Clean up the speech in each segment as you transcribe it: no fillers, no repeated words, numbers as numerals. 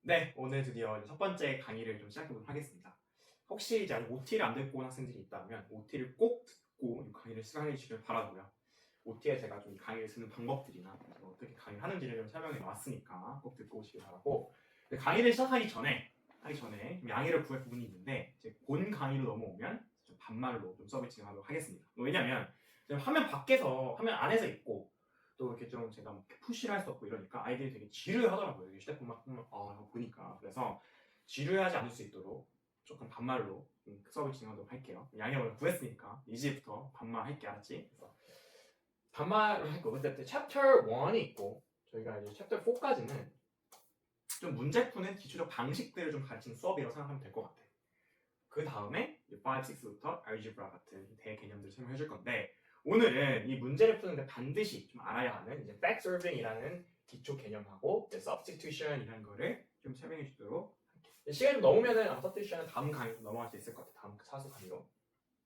네, 오늘 드디어 첫 번째 강의를 좀 시작해보도록 하겠습니다. 혹시 이제 아직 OT를 안 듣고 온 학생들이 있다면 OT를 꼭 듣고 이 강의를 시작해 주시길 바라고요. OT에 제가 좀 강의를 쓰는 방법들이나 어떻게 강의를 하는지를 좀 설명해 놨으니까 꼭 듣고 오시길 바라고. 강의를 시작하기 전에 좀 양해를 구할 부분이 있는데 이제 본 강의로 넘어오면 좀 반말로 좀 수업을 진행하도록 하겠습니다. 왜냐하면 화면 밖에서 화면 안에서 있고 또 이렇게 좀 제가 뭐 푸시를 할 수 없고 이러니까 아이들이 되게 지루해 하더라고요. 휴대폰만 보니까. 그래서 지루해하지 않을 수 있도록 조금 반말로 수업을 진행하도록 할게요. 양해를 구했으니까 이제부터 반말할게, 알았지? 그래서 반말을 할 거고, 근데 챕터 1이 있고 저희가 이제 챕터 4까지는 좀 문제 푸는 기초적 방식들을 좀 가르치는 수업이라고 생각하면 될 것 같아. 그 다음에 5, 6부터 알gebra 같은 대개념들을 설명해 줄 건데, 오늘은 이 문제를 푸는데 반드시 좀 알아야 하는 이제 backsolving이라는 기초 개념하고 이제 substitution이라는 거를 좀 설명해 주도록 할게요. 시간이 좀 넘으면은 substitution은 다음 강의로 넘어갈 수 있을 것 같아요. 다음 사수 강의로.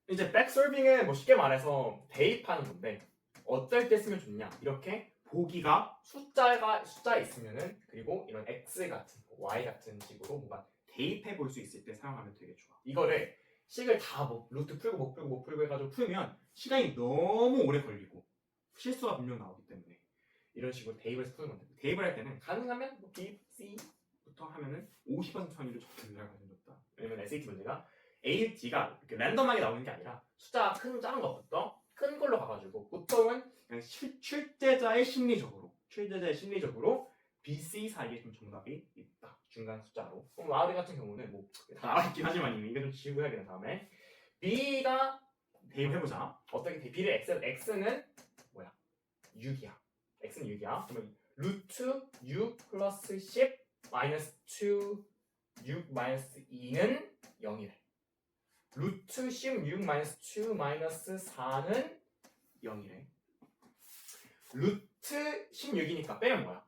이제 backsolving은 뭐 쉽게 말해서 대입하는 건데, 어떨 때 쓰면 좋냐? 이렇게 보기가 숫자에 있으면은, 그리고 이런 x 같은 y 같은 식으로 뭔가 대입해 볼 수 있을 때 사용하면 되게 좋아. 이거를 식을 다 뭐 루트 풀고 못 풀고 해가지고 풀면 시간이 너무 오래 걸리고 실수가 분명 나오기 때문에 이런 식으로 대입을 해서 푸는 건데, 대입을 할 때는 가능하면 뭐 B, C부터 하면은 50% 확률로 적게 들어가는 좋다. 왜냐면 SAT 문제가 A, D가 이렇게 랜덤하게 나오는 게 아니라 숫자가 작은 것부터 큰 걸로 가가지고 보통은 그냥 출제자의 심리적으로 B, C 사이에 좀 정답이 있다. 중간 숫자로. 마을이 같은 경우는 뭐 다 나와 있긴 하지만 이게 좀 지우고 해야겠네. 다음에 B가 대입을 해보자. 어떻게 B를 X는 뭐야? 6이야. X는 6이야. 그러면 루트 6 플러스 10 마이너스 2 6 마이너스 2는 0이래. 루트 16 마이너스 2 마이너스 4는 0이래. 루트 16이니까 빼면 뭐야?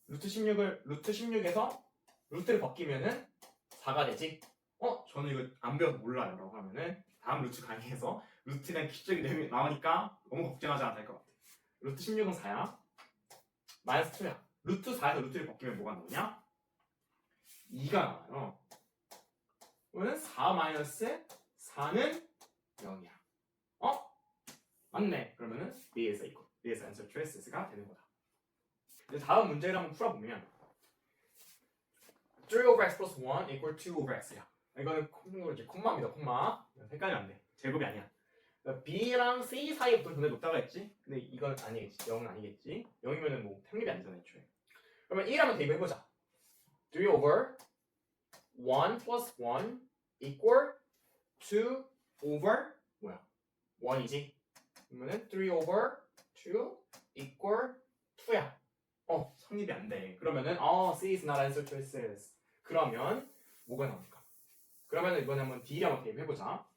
루트 16에서 루트를 벗기면은 4가 되지? 저는 이거 안 배워서 몰라요 라고 하면은 다음 루트 강의에서 루트에 대한 기초적인 내용이 나오니까 너무 걱정하지 않아도 될 것 같아. 루트 16은 4야. 마이너스 2야. 루트 4에서 루트를 벗기면 뭐가 나오냐? 2가 나와요. 그러면 4 마이너스 4는 0이야. 맞네. 그러면은 B에서 answer choices가 되는 거다. 다음 문제를 한번 풀어보면 3 over x plus 1 equal 2 over x야. 이거는 콤마입니다. 콤마. 헷갈리면 안 돼. 제곱이 아니야. B랑 C 사이에 분의 높다고 했지? 근데 이건 아니겠지. 0은 아니겠지. 0이면은 뭐 thành立이 아니잖아, 애초에. 그러면 1 한번 대입해보자. 3 over 1 plus 1 equal 2 over 뭐야? 1이지? 그러면은 3 over 2 equal 2야. 성립이 안 돼. 그러면은 C is not answer choices. 그러면 뭐가 나올까? 그러면은 이번에 한번 D를 한번 대입해보자.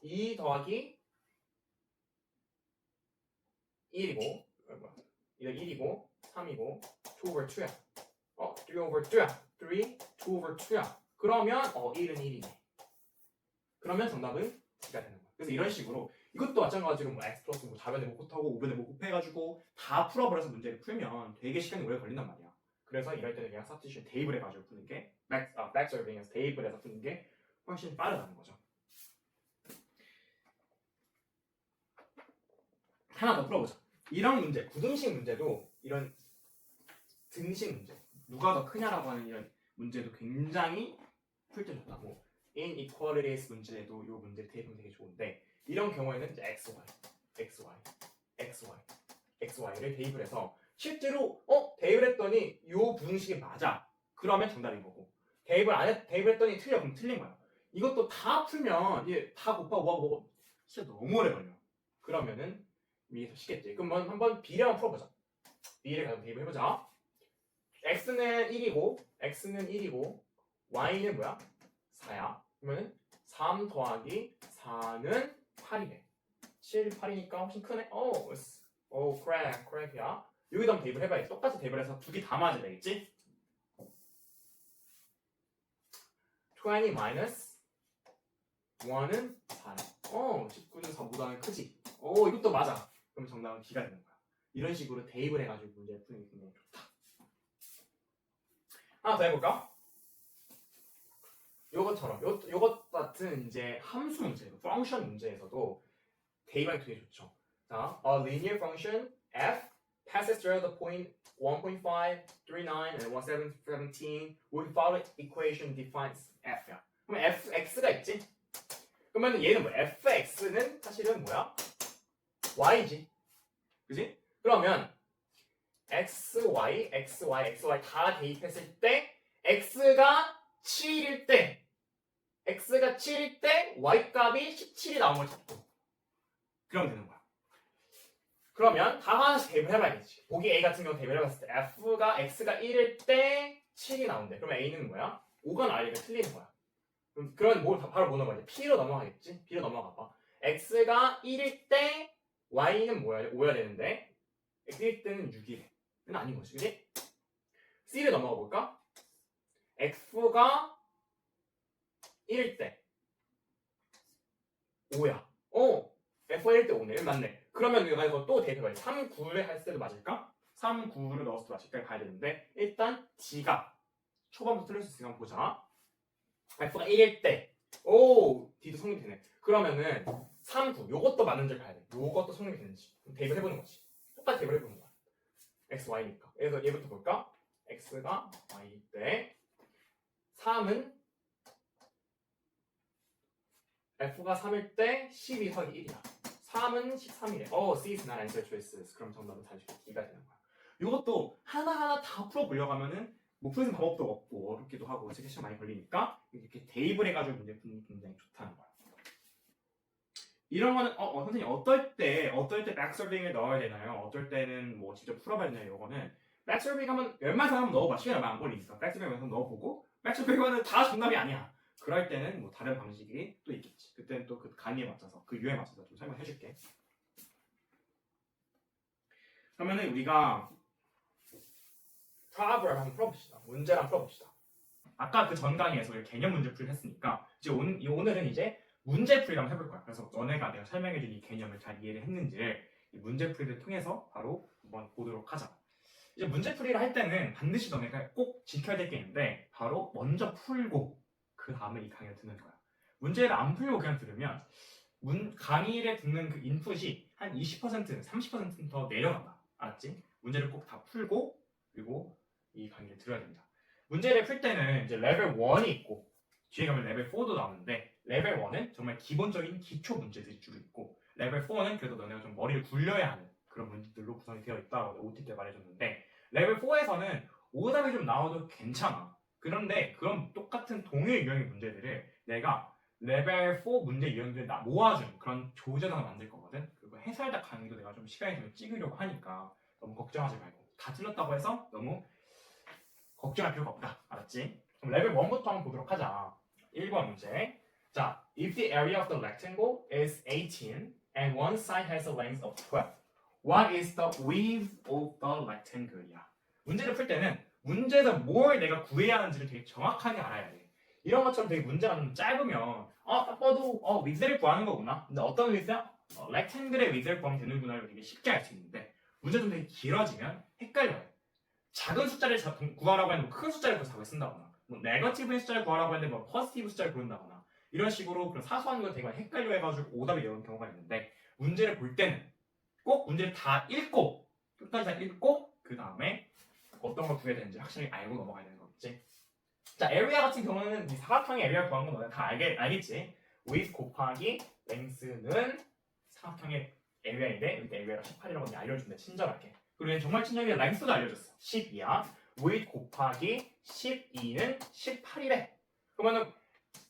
2 더하기 1이고, 이거 1이고 3이고 2 over 2야. 3 over 2야. 3, 2 over 2야. 그러면 1은 1이네. 그러면 정답은 D가 되는 거야. 그래서 이런 식으로 이것도 마찬가지로 뭐 x 플러스 뭐 좌변에 못 곱하고 우변에 못 곱해가지고 다 풀어버려서 문제를 풀면 되게 시간이 오래 걸린단 말이야. 그래서 이럴 때는 그냥 substitution 대입을 해가지고 푸는 게 backsolving에서 대입을 해서 푸는 게 훨씬 빠르다는 거죠. 하나 더 풀어보자. 이런 문제, 구등식 문제도 이런 등식 문제, 누가 더 크냐라고 하는 이런 문제도 굉장히 풀 때 좋다고. inequalities 문제에도 이 문제 대입은 되게 좋은데, 이런 경우에는 이제 xy를 대입을 해서 실제로 대입을 했더니 이 부등식이 맞아. 그러면 정답인 거고, 대입을 했더니 틀려. 그럼 틀린 거야. 이것도 다 풀면 이제 다 곱하고 뭐하고 진짜 너무 오래 걸려. 그러면은 위에서 쉽겠지. 그럼 한번 B를 한번 풀어보자. B를 가지고 대입을 해보자. x는 1이고 y는 뭐야? 4야. 그러면은 3 더하기 4는 8이래. 7, 8이니까 훨씬 크네. 크랙이야. 여기다 한번 대입을 해봐야지. 똑같이 대입을 해서 두 개 다 맞아야 되겠지? 20 마이너스 1은 4야. 19는 4보다는 크지? 이것도 맞아. 그럼 정답은 D가 되는 거야. 이런 식으로 대입을 해가지고 문제를 푸는 게 굉장히 좋다. 하나 더 해볼까? 요것처럼 요것 같은 이제 함수 문제, 펑션 문제에서도 대입하기 되게 좋죠. 자, a linear function f passes through the point 1.5, 39, and 1717 with following equation defines f야. 그럼 fx가 있지? 그러면 얘는 뭐야? fx는 사실은 뭐야? y지. 그지? 그러면 xy 다 대입했을 때 x가 7일 때 y 값이 17이 나온 걸 찾고 그러면 되는 거야. 그러면 다 하나씩 대입을 해봐야겠지. 보기 A 같은 경우 대입을 해봤을 때 x가 1일 때 7이 나온대. 그러면 A는 뭐야? 5가 나니까 틀리는 거야. 그럼 바로 뭐 넘어가지? P로 넘어가겠지? B로 넘어가봐. x가 1일 때 y는 뭐야? 5야 되는데 x일 때는 6이래. 그건 아닌 거지. 그지? C를 넘어가 볼까? x가 1일 때 5야. f가 1일 때 5네. 맞네. 그러면 내가 이거 또 대입해봐야지. 3, 9를 했을 때도 맞을까? 3, 9를 넣었을 때 맞을까? 가야 되는데 일단 D가 초반부터 틀릴 수 있으니까 한번 보자. f가 1일 때 D도 성립되네. 그러면 3, 9 요것도 맞는지 가야 돼. 요것도 성립이 되는지 대입을 해보는 거지. 똑같이 대입을 해보는 거야. x, y니까. 그래서 얘부터 볼까? x가 y 때 3은 f가 3일 때 12 더하기 1이야. 3은 13이래. C is not answer choices. 그럼 정답은 다시 D가 되는 거야. 이것도 하나하나 다 풀어보려고 하면은 뭐 푸는 방법도 없고 어렵기도 하고 그래서 시간 많이 걸리니까 이렇게 대입을 해가지고 문제 푸는 게 굉장히 좋다는 거야. 이런 거는 선생님 어떨 때 백설빙을 넣어야 되나요? 어떨 때는 뭐 직접 풀어봐야 되나요? 이거는 백설빙 하면 웬만해서 한번 넣어봐. 시간이 얼마 안 걸리니까 백설빙 한번 넣어보고 백설빙은 다 정답이 아니야. 그럴 때는 뭐 다른 방식이 또 있겠지. 그때는 또 그 강의에 맞춰서 그 유에 맞춰서 좀 설명해 줄게. 그러면은 우리가 프로블럼 한번 풀어봅시다. 문제를 한번 풀어봅시다. 아까 그 전 강의에서 개념 문제풀이를 했으니까 이제 오늘은 이제 문제풀이를 한번 해볼 거야. 그래서 너네가 내가 설명해준 이 개념을 잘 이해를 했는지를 이 문제풀이를 통해서 바로 한번 보도록 하자. 이제 문제풀이를 할 때는 반드시 너네가 꼭 지켜야 될 게 있는데 바로 먼저 풀고 그 다음에 이 강의를 듣는 거야. 문제를 안 풀고 그냥 들으면 강의를 듣는 그 인풋이 한 20%, 30%는 더 내려간다. 알았지? 문제를 꼭 다 풀고 그리고 이 강의를 들어야 됩니다. 문제를 풀 때는 이제 레벨 1이 있고 뒤에 가면 레벨 4도 나오는데 레벨 1은 정말 기본적인 기초 문제들이 주로 있고 레벨 4는 그래도 너네가 좀 머리를 굴려야 하는 그런 문제들로 구성이 되어 있다고 OT 때 말해줬는데 레벨 4에서는 오답이 좀 나와도 괜찮아. 그런데 그런 똑같은 동일 유형의 문제들을 내가 레벨 4 문제 유형들을 모아준 그런 조제단을 만들 거거든. 그리고 해설다 강의도 내가 좀 시간이 좀 찍으려고 하니까 너무 걱정하지 말고 다 틀렸다고 해서 너무 걱정할 필요가 없다. 알았지? 그럼 레벨 1부터 한번 보도록 하자. 1번 문제. 자, if the area of the rectangle is 18 and one side has a length of 12, what is the width of the rectangle이야. 문제를 풀 때는 문제에서 뭘 내가 구해야 하는지를 되게 정확하게 알아야 돼. 이런 것처럼 되게 문제가 좀 짧으면 딱 봐도 width를 구하는 거구나. 근데 어떤 width야? rectangle의 width를 구하면 되는구나를 되게 쉽게 알 수 있는데 문제 좀 되게 길어지면 헷갈려요. 작은 숫자를 구하라고 했는데 큰 숫자를 구해서 쓴다거나 뭐 네거티브의 숫자를 구하라고 했는데 뭐 포지티브 숫자를 구한다거나 이런 식으로 그런 사소한 걸 되게 많이 헷갈려 해가지고 오답이 나오는 경우가 있는데 문제를 볼 때는 꼭 문제를 다 읽고 끝까지 다 읽고 그 다음에 어떤 걸 구해야 되는지 확실히 알고 넘어가야 되는 거겠지. 자, 에리아 같은 경우는 이 사각형의 에리아 구하는 건 너네 다 알겠지. width 곱하기 length는 사각형의 에리아인데 여기 에리아가 18이라고 알려준대. 친절하게. 그리고 정말 친절하게 length도 알려줬어. 12야. width 곱하기 12는 18이래. 그러면은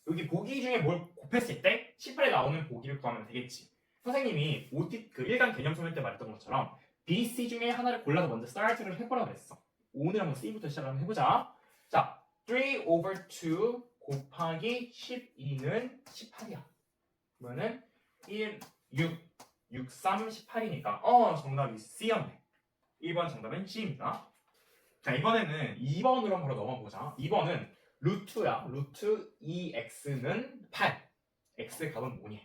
여기 보기 중에 뭘 곱했을 때 18에 나오는 보기를 구하면 되겠지. 선생님이 OT 그 1강 개념 설명 때 말했던 것처럼 B, C 중에 하나를 골라서 먼저 start를 해보라고 했어. 오늘 한번 C부터 시작을 한번 해보자. 자, 3 over 2 곱하기 12는 18이야. 그러면은 1, 6, 3, 18이니까 정답이 C였네. 1번 정답은 C입니다. 자, 이번에는 2번으로 바로 넘어보자. 2번은 루트야. 루트 2x는 8. x 값은 뭐니?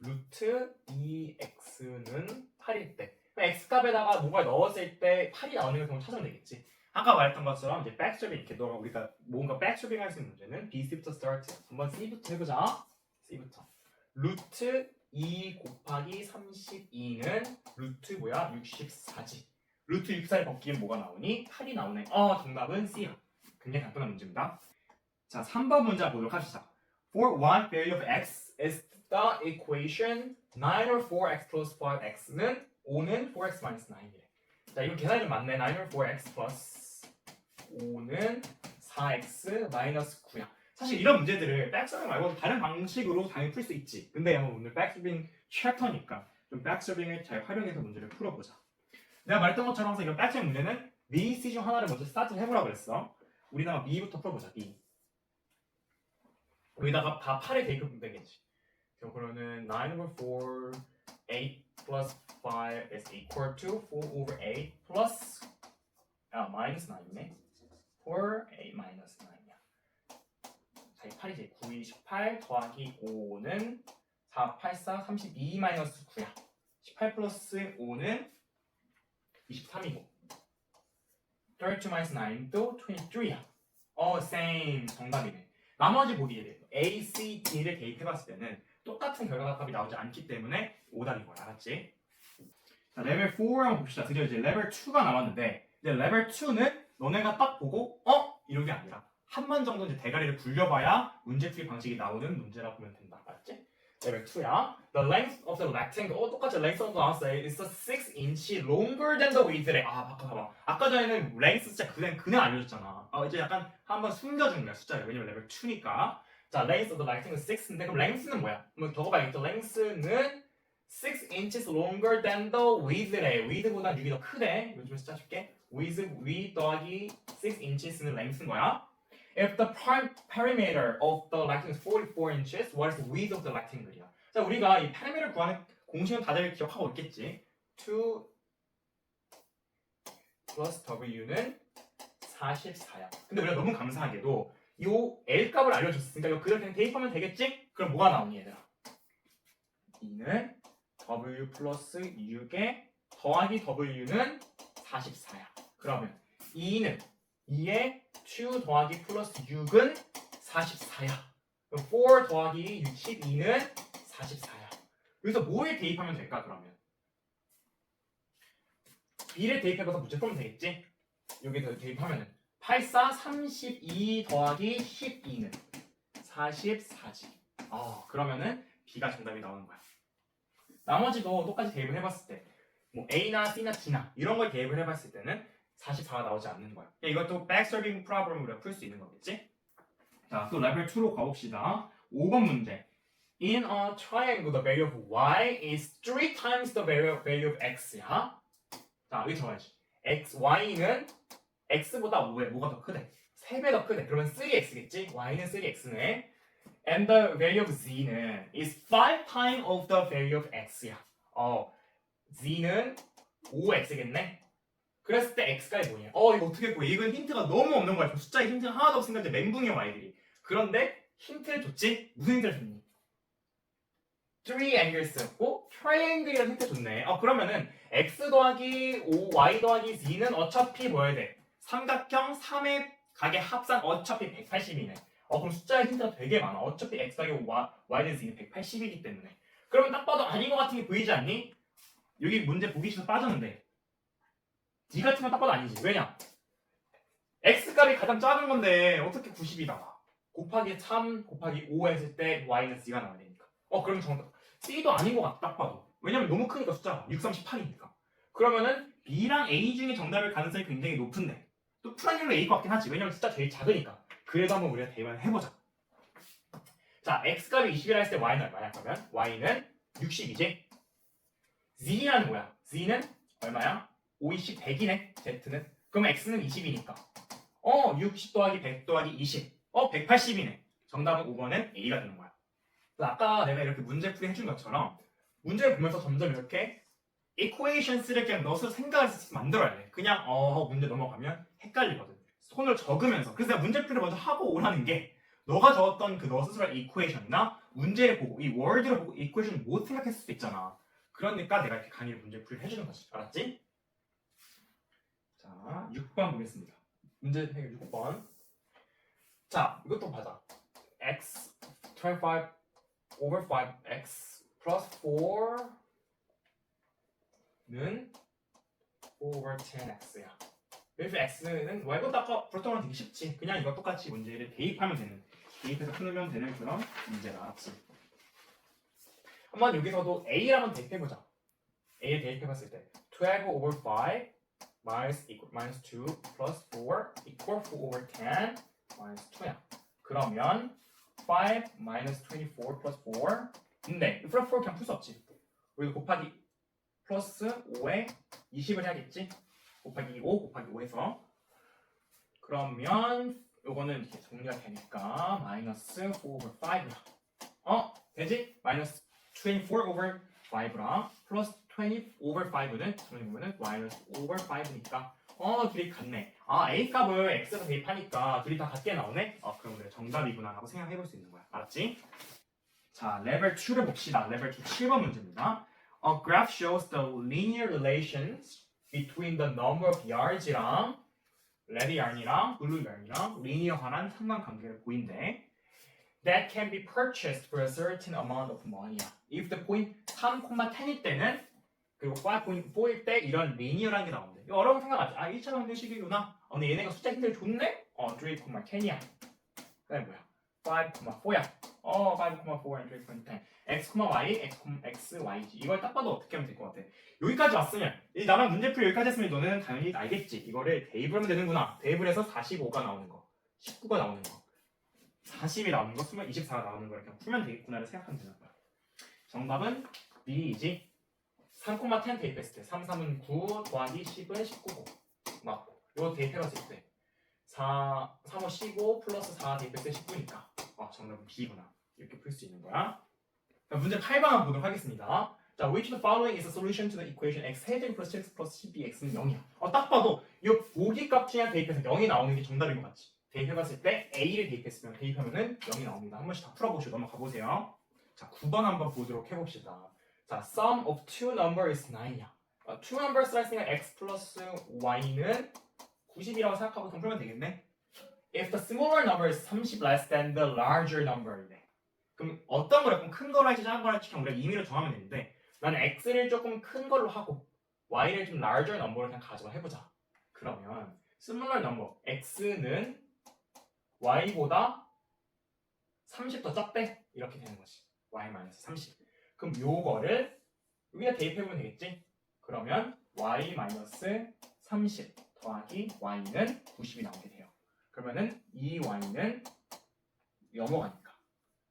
루트 2x는 8일 때 x 값에다가 뭔가 넣었을 때 8이 나오는 걸 찾으면 되겠지. 아까 말했던 것처럼 이제 백스트랩 이렇게 우리가 뭔가 백스트랩 할 수 있는 문제는 B부터 스타트. 한번 C부터 해보자. C부터. 루트 2 곱하기 32는 루트 뭐야? 64지. 루트 64를 벗기면 뭐가 나오니? 8이 나오네. 정답은 C야. 굉장히 간단한 문제입니다. 자, 3번 문제 보도록 합시다. For one value of x is the equation neither 4x plus 5x는 5는 4x minus 9이래. 자, 이거 계산이 좀 맞네. neither 4x plus 5는 4x minus 9야. 사실 이런 문제들을 백서빙 말고 다른 방식으로 당연히 풀 수 있지. 근데 오늘 백서빙 챕터니까 좀 백서빙을 잘 활용해서 문제를 풀어보자. 내가 말했던 것처럼 이런 백서빙 문제는 B, C 중 하나를 먼저 스타트 해보라고 그랬어. 우리나라 B부터 풀어보자. B. 여기다가 다 8에 대입하면 되겠지. 그러면은 9 over 4, 8 plus 5 is equal to 4 over 8 plus minus 9이네. 4, 8 minus 9이야. 자, 이 8이 이제 9, 18 더하기 5는 4, 8, 4, 32 마이너스 9야. 18 플러스 5는 23이고 32 minus 9도 23야. same. 정답이네. 나머지 보기에 대해 A, C, D를 대입해봤을 때는 똑같은 결과값이 나오지 않기 때문에 오답인 거야. 알았지? 자, 레벨 4 한번 봅시다. 드디어 이제 레벨 2가 남았는데 이제 레벨 2는 너네가 딱 보고 이런 게 아니라 한 번 정도 이제 대가리를 굴려봐야 문제풀이 방식이 나오는 문제라고 보면 된다. 알았지? 레벨 2야. The length of the rectangle. 똑같이 length of the rectangle is 6 inch longer than the width래. 봐봐. 아까 전에는 length 숫자 그냥 알려줬잖아. 이제 약간 한번 숨겨준 거야 숫자를. 왜냐면 레벨 2니까. 자, length of the rectangle is 6인데 그럼 length는 뭐야? 한번 적어봐야겠죠. length는 6 inches longer than the width래. width보다 6이 더 크대. 요즘에 숫자 줄게. width 더하기 6 inches는 length인 거야. If the perimeter of the rectangle is 44 inches, what is the width of the rectangle이야? 자, 우리가 이 perimeter 구하는 공식은 다들 기억하고 있겠지. 2 plus w는 44야. 근데 우리가 너무 감사하게도 이 L 값을 알려줬으니까 이거 그대로 그냥 대입하면 되겠지? 그럼 뭐가 나오니 얘들아? 2는 W 플러스 6에 더하기 W는 44야. 그러면 2에 2 더하기 플러스 6은 44야. 그럼 4 더하기 12는 44야. 여기서 뭐에 대입하면 될까 그러면? B를 대입해봐서 문제 풀면 되겠지? 여기서 대입하면은 84, 32 더하기 12는 44지. 그러면은 B가 정답이 나오는 거야. 나머지도 똑같이 대입을 해봤을 때 뭐 A나 C나 D나 이런 걸 대입을 해봤을 때는 44가 나오지 않는 거야. 이것도 백서빙 프로블럼을 우리가 풀 수 있는 거겠지? 자, 또 레벨 2로 가봅시다. 5번 문제. In a triangle, the value of y is 3 times the value of x야. 자, 여기 적어야지. y는 x보다 뭐가 더 크대? 3배 더 크대. 그러면 3x겠지? y는 3x네. And the value of z는 is 5 times of the value of x야. z는 5x겠네. 그랬을 때 x가 뭐냐? 이거 어떻게 구해? 이건 힌트가 너무 없는 거야. 숫자에 힌트가 하나도 없으니까 이제 멘붕이야 y들이. 그런데 힌트를 줬지? 무슨 힌트를 줬니? 3 angles였고 triangle이라는 힌트 줬네. 그러면은 x 더하기 5, y 더하기 z는 어차피 뭐여야 돼? 삼각형 3의 각의 합산 어차피 180이네. 그럼 숫자의 힌트가 되게 많아. 어차피 x 더하기 5, y 더하기 z는 180이기 때문에. 그러면 딱 봐도 아닌 것 같은 게 보이지 않니? 여기 문제 보기 싫어서 빠졌는데 D 같으면 딱 봐도 아니지. 왜냐? X값이 가장 작은 건데 어떻게 90이 나와? 곱하기 3 곱하기 5 했을 때 Y는 C가 나와야 되니까. 그럼 정답. C도 아닌 것 같다 딱 봐도. 왜냐면 너무 크니까 숫자가 6, 38이니까. 그러면은 B랑 A 중에 정답일 가능성이 굉장히 높은데 또 풀확률로 A일 것 같긴 하지. 왜냐면 숫자 제일 작으니까. 그래도 한번 우리가 대입을 해보자. 자, X값이 20이라 했을 때 Y는 얼마야? 그러면 Y는 60이지. Z라는 뭐야? Z는 얼마야? 5, 20, 100이네. Z는. 그럼 X는 20이니까. 60 더하기 100 더하기 20. 180이네. 정답은 5번은 A가 되는 거야. 아까 내가 이렇게 문제풀이 해준 것처럼 문제를 보면서 점점 이렇게 equations를 그냥 넣어서 생각을 만들어야 돼. 그냥 문제 넘어가면 헷갈리거든. 손을 적으면서. 그래서 내가 문제풀이를 먼저 하고 오라는 게 너가 적었던 그 너 스스로의 equation이나 문제를 보고 이 word를 보고 equation 못 생각했을 수도 있잖아. 그러니까 내가 이렇게 강의를 문제풀이를 해주는 거지. 알았지? 자, 6번 보겠습니다. 문제 해결 6번. 자, 이것도 봐자. x 25 over 5x plus 4는 over 10x야. 그래서 x는 이것도 아까 풀었던 거랑 되게 쉽지. 그냥 이거 똑같이 문제를 대입하면 되는, 대입해서 풀면 되는 그런 문제가 맞지. 한번 여기서도 a라면 대입해보자. a를 대입해봤을 때 12 over 5 minus 2 plus 4 equal 4 over 10 minus 2야. 그러면 5 minus 24 plus 4 근데 플러스 4 그냥 풀 수 없지. 우리가 곱하기 플러스 5에 20을 해야겠지. 곱하기 5 곱하기 5 해서 그러면 요거는 이렇게 정리가 되니까 마이너스 4 over 5야. 되지? 마이너스 24 over 5랑 플러스 20 over 5는 정리 보면은 마이너스 over 5니까 둘이 같네. A 값을 x에서 대입하니까 둘이 다 같게 나오네. 그럼 그래 정답이구나 라고 생각해볼 수 있는 거야. 알았지? 자, 레벨 2를 봅시다. 레벨 2 7번 문제입니다. A graph shows the linear relations between the number of yards랑 레드 yarn이랑 블루 yarn이랑 리니어한 상관관계를 보인대. That can be purchased for a certain amount of money야. If the point 3,10일 때는 그리고 5.4일 때 이런 리니어라는 게 나오는데 이거 어려운 생각하지. 1차 방정식이구나. 근데 얘네가 숫자 힘들 좋네? 3,10이야. 그다음에 뭐야? 5,4야. 5,4 and 3,10. x, y, x, y지. 이걸 딱 봐도 어떻게 하면 될 것 같아? 여기까지 왔으면 나랑 문제풀이 여기까지 했으면 너는 당연히 알겠지. 이거를 대입을 하면 되는구나. 대입을 해서 45가 나오는 거, 19가 나오는 거, 40이 나오는 거, 24가 나오는 거 이렇게 풀면 되겠구나를 생각하면 되는 거야. 정답은 B이지. 3,10 대입했을 때 3, 3은 9 더하기 10은 19고 맞고 이거 대입해봤을 때 4, 3은 15 플러스 4 대입했을 때 19니까 정답은 B구나 이렇게 풀 수 있는 거야. 자, 문제 8번 한번 보도록 하겠습니다. 자, which of the following is a solution to the equation x 세제곱 플러스 7x 플러스 12x는 0이야. 딱 봐도 이 보기값 중에 대입해서 0이 나오는 게 정답인 것 같지. 대입해봤을 때 A를 대입했으면 대입하면은 0이 나옵니다. 한 번씩 다 풀어보시고 넘어가 보세요. 자, 9번 한번 보도록 해봅시다. 자, sum of two numbers is 9이야. two numbers라 했으니까 x 플러스 y는 90이라고 생각하고 그럼 풀면 되겠네. If the smaller number is 30 less than the larger number이네. 그럼 어떤 걸 조금 큰 거로 할지 작은 거로 할지 그냥 우리가 임의로 정하면 되는데 나는 x를 조금 큰 걸로 하고 y를 좀 larger number로 그냥 가져가 해보자. 그러면 smaller number x는 y보다 30 더 작대 이렇게 되는 거지. y-30. 그럼 요거를 여기다 대입해보면 되겠지? 그러면 y-30 더하기 y는 90이 나오게 돼요. 그러면은 이 y는 넘어가니까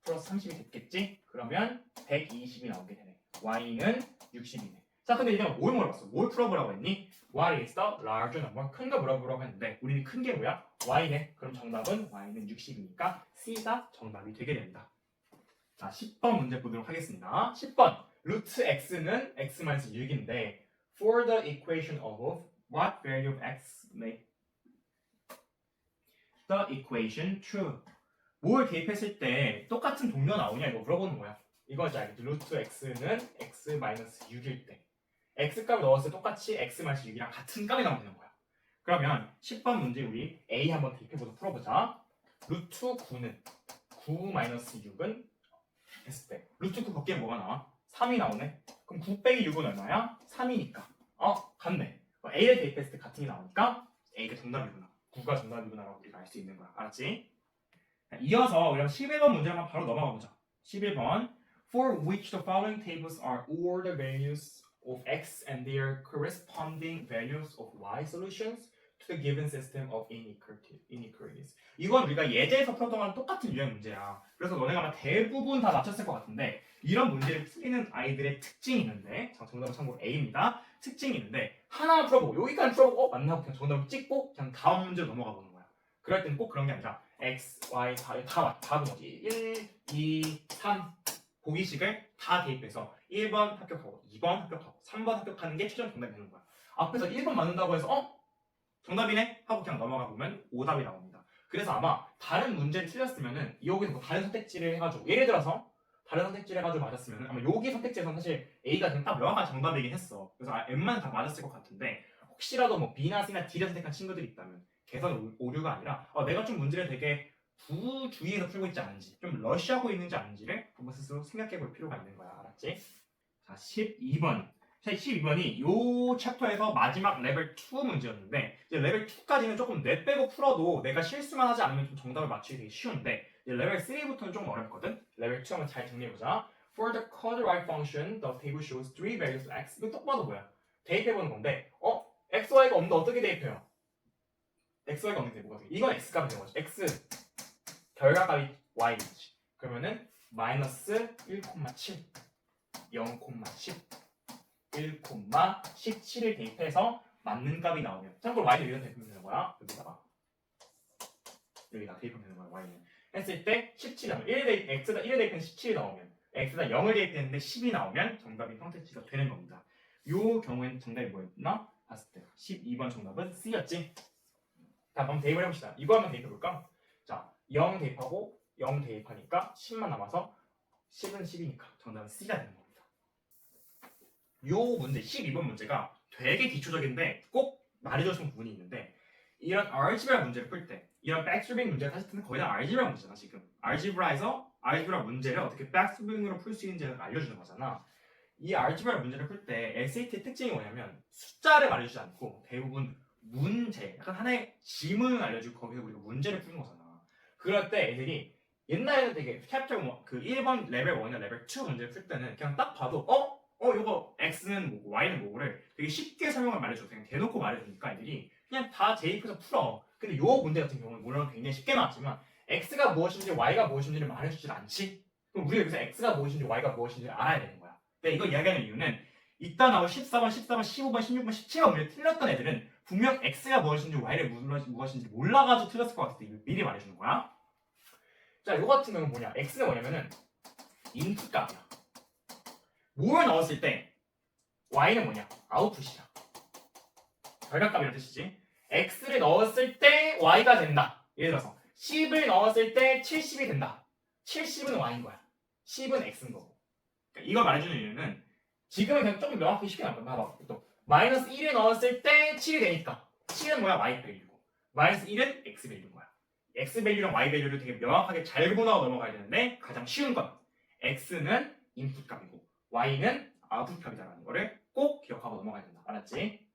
플러스 30이 됐겠지? 그러면 120이 나오게 되네. y는 60이네. 자, 근데 이제 뭘 물어봤어? 뭘 풀어보라고 했니? What is the larger number? 큰 거 물어보라고 했는데 우리는 큰 게 뭐야? y네. 그럼 정답은 y는 60이니까 C가 정답이 되게 됩니다. 자, 10번 문제 보도록 하겠습니다. 10번 루트 x는 x-6인데 for the equation of what value of x make the equation true? 뭘 대입했을 때 똑같은 동료 나오냐 이거 물어보는 거야. 이거지 알겠지? 루트 x는 x-6일 때 x 값을 넣었을 때 똑같이 x-6이랑 같은 값이 나오면 되는 거야. 그러면 10번 문제 우리 a 한번 대입해보자. 풀어보자. 루트 9는 9-6은 했을 때 루트 9 걷기에 뭐가 나와? 3이 나오네. 그럼 9 빼기 6은 얼마야? 3이니까 같네. A를 대입했을 때 같은 게 나오니까 A가 정답이구나. 9가 정답이구나 라고 우리가 알 수 있는 거야. 알았지? 자, 이어서 우리가 11번 문제 한번 바로 넘어가 보자. 11번 For which the following tables are all the values of x and their corresponding values of y solutions to the given system of inequalities. 이건 우리가 예제에서 풀었던 거랑 똑같은 유형 문제야. 그래서 너네가 아마 대부분 다 맞췄을 것 같은데 이런 문제를 풀리는 아이들의 특징이 있는데 정답은 참고로 A입니다. 특징이 있는데 하나만 풀어보고 여기까지 풀어보고 맞나 그냥 정답을 찍고 그냥 다음 문제로 넘어가 보는 거야. 그럴 때는 꼭 그런 게 아니라 X, Y, 4 답은 뭐지? 1, 2, 3 보기식을 다 대입해서 1번 합격하고 2번 합격하고 3번 합격하는 게 최종 정답이 되는 거야. 앞에서 1번 맞는다고 해서 정답이네? 하고 그냥 넘어가 보면 오답이 나옵니다. 그래서 아마 다른 문제를 틀렸으면은 여기서 뭐 다른 선택지를 해가지고 예를 들어서 다른 선택지를 해가지고 맞았으면 아마 여기 선택지에서는 사실 A가 그냥 딱 명확한 정답이긴 했어. 그래서 M만 다 맞았을 것 같은데 혹시라도 뭐 B나 C나 D를 선택한 친구들이 있다면 개선 오류가 아니라 내가 좀 문제를 되게 부주의해서 풀고 있지 않은지, 좀 러시하고 있는지 아닌지를 한번 스스로 생각해 볼 필요가 있는 거야. 알았지? 자, 12번. 12번이 요 챕터에서 마지막 레벨 2 문제였는데, 이제 레벨 2까지는 조금 뇌 빼고 풀어도 내가 실수만 하지 않으면 좀 정답을 맞추기 되게 쉬운데, 이제 레벨 3부터는 좀 어렵거든? 레벨 2 한번 잘 정리해보자. For the quadratic function, the table shows three values of x. 이거 딱 봐도 뭐야? 대입해보는 건데, x, y가 없는데 어떻게 대입해요? x, y가 없는데 뭐가 돼? 이건 x값이 되는 거지. x 결과값이 y지. 그러면은 마이너스 1,7, 0,10, 1,17을 대입해서 맞는 값이 나오면, 참고로 y는 여기다 대입하면 되는 거야. 여기다 대입하면 되는 거야. y는 했을 때 17이 나오면 1에 대입한 17이 나오면, x에다 0을 대입했는데 10이 나오면 정답이 선택지가 되는 겁니다. 요 경우에는 정답이 뭐였나? 봤을 때 12번 정답은 C였지. 자, 한번 대입을 해봅시다. 이거 한번 대입해볼까? 자, 0 대입하고 0 대입하니까 10만 남아서 10은 10이니까 정답은 C가 되는 겁니다. 요 문제, 12번 문제가 되게 기초적인데 꼭 말해줬으면 부분이 있는데, 이런 알지브라 문제를 풀 때, 이런 백스윙 문제가 사실 거의 다 알지브라 문제잖아. 지금 알지브라에서 알지브라 문제를 어떻게 백스윙으로 풀 수 있는지를 알려주는 거잖아. 이 알지브라 문제를 풀 때 SAT의 특징이 뭐냐면 숫자를 말해주지 않고 대부분 문제, 약간 하나의 지문을 알려주고 거기서 우리가 문제를 푸는 거잖아. 그럴 때 애들이 옛날에는 되게 챕터 그 1번 레벨 1이나 레벨 2 문제를 풀 때는 그냥 딱 봐도 요거 x는 뭐고 y는 뭐고를 되게 쉽게 설명을 말해줘. 그냥 대놓고 말해주니까 애들이 그냥 다 대입해서 풀어. 근데 요 문제 같은 경우는 물론 굉장히 쉽게 나왔지만 x가 무엇인지 y가 무엇인지를 말해주질 않지. 그럼 우리가 여기서 x가 무엇인지 y가 무엇인지를 알아야 되는 거야. 근데 이걸 이야기하는 이유는 이따 나올 14번, 14번, 15번, 16번, 17번 문제 틀렸던 애들은 분명 x가 무엇인지 y를 무엇인지 몰라가지고 틀렸을 것 같을 때 미리 말해주는 거야. 자, 이거 같은 경우는 뭐냐? x는 뭐냐면은 인풋 값이야. 뭘 넣었을 때 y는 뭐냐? 아웃풋이야. 결과값이라는 뜻이지. x를 넣었을 때 y가 된다. 예를 들어서 10을 넣었을 때 70이 된다. 70은 y인 거야. 10은 x인 거고. 그러니까 이걸 말해주는 이유는 지금은 그냥 조금 명확히 쉽게 나올 거야. 봐봐. 또 마이너스 1을 넣었을 때 7이 되니까 7은 뭐야? y 밸류고 마이너스 1은 x 밸류인 거야. x 밸류랑 y 밸류를 되게 명확하게 잘 구분하고 넘어가야 되는데, 가장 쉬운 건 x는 인풋 값이고 y는 아웃풋 값이다라는 거를 꼭 기억하고 넘어가야 된다. 알았지?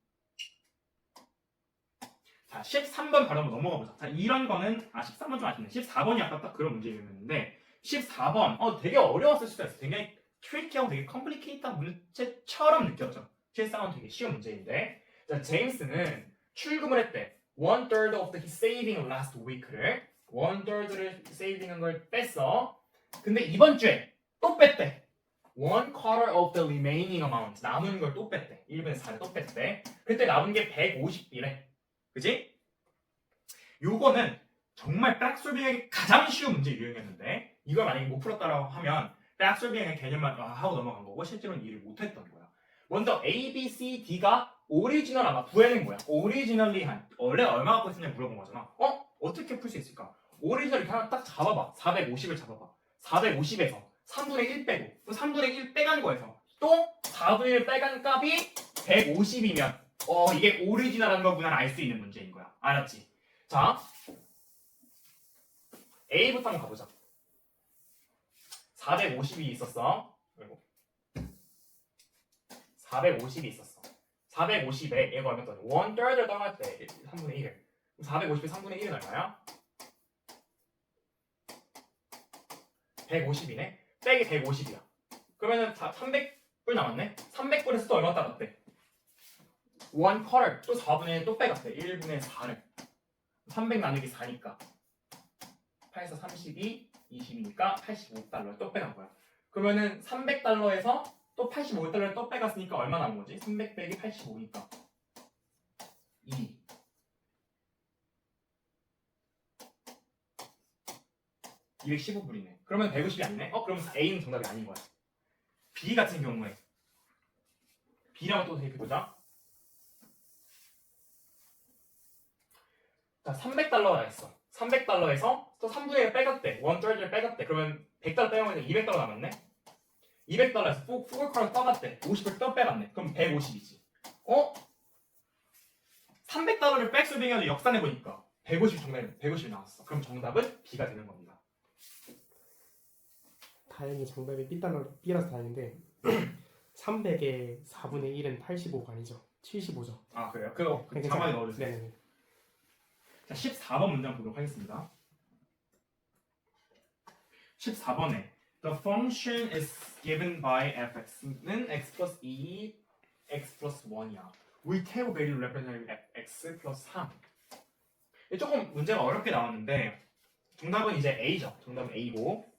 자, 13번 바로 한번 넘어가 보자. 자, 이런 거는 13번 좀 아쉽네. 14번이 아까 딱 그런 문제였는데 14번 되게 어려웠을 수도 있어. 굉장히 트리키하고 되게 컴플리케이트한 문제처럼 느껴져. 14번 되게 쉬운 문제인데, 자, 제임스는 출금을 했대. 1/3 of his saving last week를 1/3를 세이빙한 걸 뺐어. 근데 이번 주에 또 뺐대. 1/4 of the remaining amount, 남은 걸 또 뺐대. 1분의 4를 또 뺐대. 그때 남은 게 150이래. 그지? 요거는 정말 백솔빙하기 가장 쉬운 문제 유형이었는데, 이걸 만약에 못 풀었다라고 하면 백솔빙의 개념만 하고 넘어간 거고 실제로는 이해를 못했던 거야. 먼저 A, B, C, D가 오리지널, 아마 구해낸 거야. 오리지널리 한 원래 얼마 갖고 있었냐 물어본 거잖아. 어떻게 풀 수 있을까? 오리지널 이렇게 하나 딱 잡아봐. 450을 잡아봐. 450에서 3분의 1 빼고 또 3분의 1 빼간 거에서 또 4분의 1 빼간 값이 150이면 이게 오리지널한 거구나 알 수 있는 문제인 거야. 알았지? 자, A부터 한번 가보자. 450이 있었어. 그리고 450이 있었어. 450에 얘가 얼마였더니 1/3을 떠날 때 3분의 1을 450에 3분의 1은 얼마야? 150이네. 빼기 150이야. 그러면은 300불 남았네. 300불에서 또 얼마 따랐대? 1/4, 또 4분의 1 또 빼갔대. 1분의 4를 300 나누기 4니까 8에서 32, 20이니까 85달러를 또 빼간 거야. 그러면은 300달러에서 또 85달러를 또 빼갔으니까 얼마 남은 거지? 300 빼기 85니까 2. $215이네. 그러면 150이 아니네? 그럼 A는 정답이 아닌 거야. B 같은 경우에 B라고 또 대입해보자. 자, 300달러가 있어. 300달러에서 또 3분의 1 빼갔대. 1/3를 빼갔대. 그러면 100달러 빼면 200달러 남았네? 200달러에서 포글컬을 떠갔대. 50을 또 빼갔네. 그럼 150이지. 300달러를 백스윙해서 역산해보니까 150 정답이 150이 나왔어. 그럼 정답은 B가 되는 겁니다. 다행히 정답이 B라서 다행인데 300의 4분의 1은 85가 아니죠. 75죠. 아 그래요? 그거 자막에 넣어주세요. 네네. 자 14번 문제 한번 보도록 하겠습니다. 14번에 The function is given by fx는 x plus 2, x plus 1이야. We take value representing x plus 3. 조금 문제가 어렵게 나왔는데 정답은 이제 A죠. 정답은 A고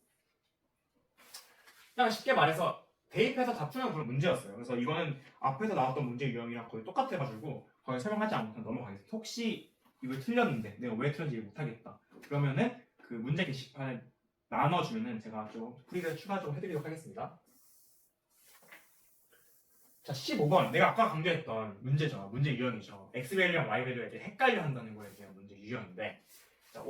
그냥 쉽게 말해서 대입해서 답 풀면 그런 문제였어요. 그래서 이거는 앞에서 나왔던 문제 유형이랑 거의 똑같아가지고 거의 설명하지 않고 넘어가겠습니다. 혹시 이거 틀렸는데 내가 왜 틀렸는지 못하겠다. 그러면은 그 문제 게시판에 나눠주면은 제가 좀 풀이를 추가적으로 해드리도록 하겠습니다. 자 15번 내가 아까 강조했던 문제죠. 문제 유형이죠. x 밸류랑 y 밸류에 대해 헷갈려 한다는 거에 대한 문제 유형인데 자,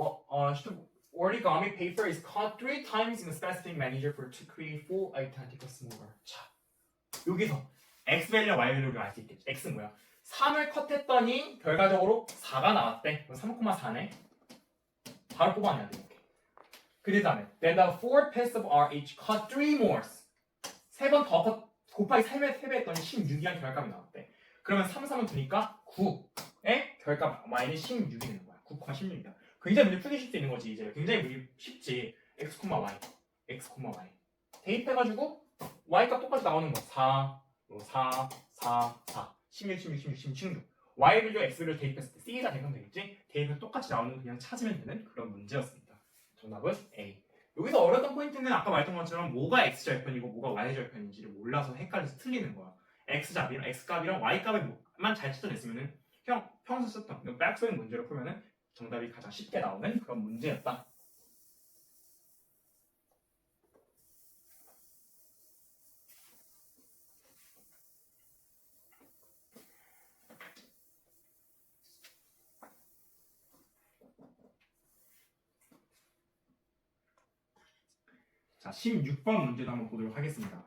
origami paper is cut 3 times in a specific manner to create 4 identical smaller. 자 여기서 x 밸류와 y 밸류를 알 수 있겠죠. x는 뭐야? 3을 컷했더니 결과적으로 4가 나왔대. 3,4네. 바로 뽑아내야 돼. 그 다음에 then the 4 pieces of r each cut 3 more. 3번 더 컷 곱하기 3배 했더니 16이란 결과값이 나왔대. 그러면 3, 3은 두니까 9의 결과값 y는 16이 되는 거야. 9, 16이다. 굉장히 문제 풀기 쉽게 있는 거지. 이제 굉장히 문제 쉽지. x, y, x, y 대입해가지고 y값 똑같이 나오는 거. 4, 4, 4, 4 16, 16, 16, 16, 16 y 밸류 x를 대입했을 때 c에다 대입하면 되겠지. 대입해서 똑같이 나오는 거 그냥 찾으면 되는 그런 문제였습니다. 정답은 A. 여기서 어려웠던 포인트는 아까 말했던 것처럼 뭐가 x절편이고 뭐가 y절편인지를 몰라서 헷갈려서 틀리는 거야. x값이랑 x값이랑 y값만 잘 찾아냈으면은 평소 썼던 백스윙 문제로 풀면은 정답이 가장 쉽게 나오는 그런 문제였다. 자, 16번 문제도 한번 보도록 하겠습니다.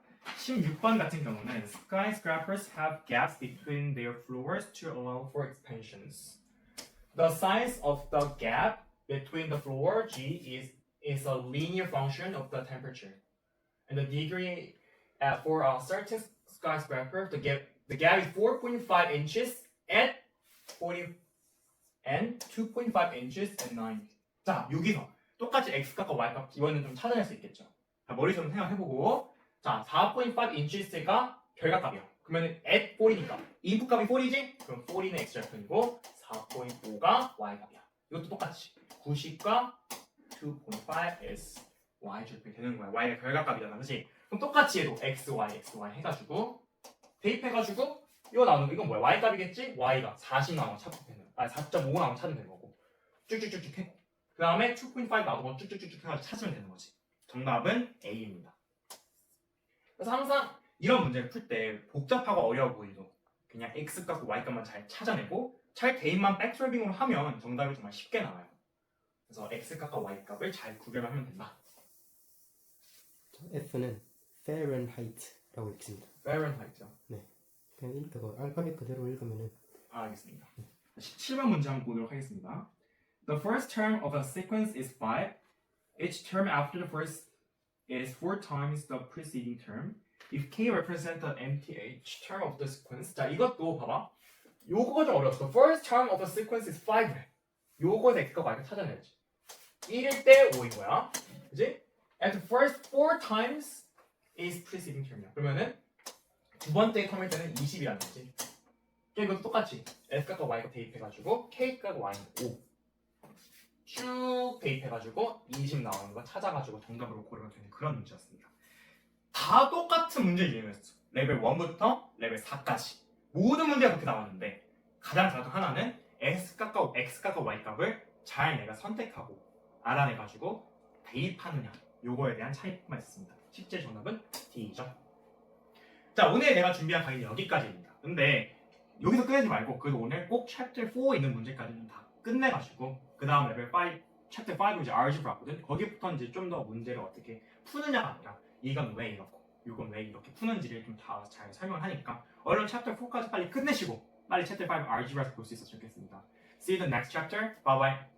16번 같은 경우는 skyscrapers have gaps between their floors to allow for expansions. The size of the gap between the floor G is a linear function of the temperature. And the degree for a certain skyscraper, the gap is 4.5 inches at 40 and 2.5 inches at 90. 자, 여기서 똑같이 x값과 y값 이거는 좀 찾아낼 수 있겠죠. 자, 머릿속으로 생각해보고 자, 4.5 inches가 결과값이야. 그러면 at 40니까 인풋값이 40이지? 그럼 40는 x절편이고 4.5가 y값이야. 이것도 똑같이 90과 2.5 is y절편이 되는 거야. y가 결과값이잖아, 그렇지? 그럼 똑같이 해도 x, y 해가지고 대입해가지고 이거 나오는 거 이건 뭐야? y값이겠지? y가 40 나오면 찾으면 되는 거야. 4.5 나오면 찾으면 되는 거고 쭉쭉쭉쭉 해. 그 다음에 2.5 나오고 쭉쭉쭉쭉 해가지고 찾으면 되는 거지. 정답은 A입니다. 그래서 항상 이런 문제를 풀 때 복잡하고 어려워 보이도 그냥 X값과 Y값만 잘 찾아내고 잘 대입만 백솔빙으로 하면 정답이 정말 쉽게 나와요. 그래서 X값과 Y값을 잘 구별하면 된다. F는 Fahrenheit라고 읽습니다. Fahrenheit죠. 네. 그냥 그거 알파벳 그대로 읽으면은 알겠습니다. 17번 문제 한번 보도록 하겠습니다. The first term of a sequence is 5. Each term after the first is 4 times the preceding term. If k represents the nth term of the sequence. 자, 이것도 봐봐. 요거가 좀 어려웠어. The first term of a sequence is 5. 요거에서 x가 y가 찾아내야지. 1일 때 5인 거야. 그지? And the first 4 times is preceding term이야. 그러면은 두 번째 텀일 때는 20이라는 거지. 이것도 똑같이 x값과 y값 대입해가지고 k값과 y는 5. 쭉 대입해가지고 20 나오는 거 찾아가지고 정답으로 고르면 되는 그런 문제였습니다. 다 똑같은 문제 유형이었어. 레벨 1부터 레벨 4까지 모든 문제가 그렇게 나왔는데 가장 다른 하나는 x값과 y값을 잘 내가 선택하고 알아내가지고 대입하느냐 요거에 대한 차이만 있습니다. 실제 정답은 D이죠. 자, 오늘 내가 준비한 강의는 여기까지입니다. 근데 여기서 끝내지 말고 그래도 오늘 꼭 챕터 4에 있는 문제까지는 다 끝내가지고 그 다음 레벨 5, 챕터 5는 이제 알geb라거든. 거기부터 이제 좀 더 문제를 어떻게 푸느냐가 아니라 이건 왜 이렇고 이건 왜 이렇게 푸는지를 좀 다 잘 설명하니까 얼른 챕터 4까지 빨리 끝내시고 빨리 챕터 5 알geb라에서 볼 수 있었으면 좋겠습니다. See you in the next chapter. Bye bye.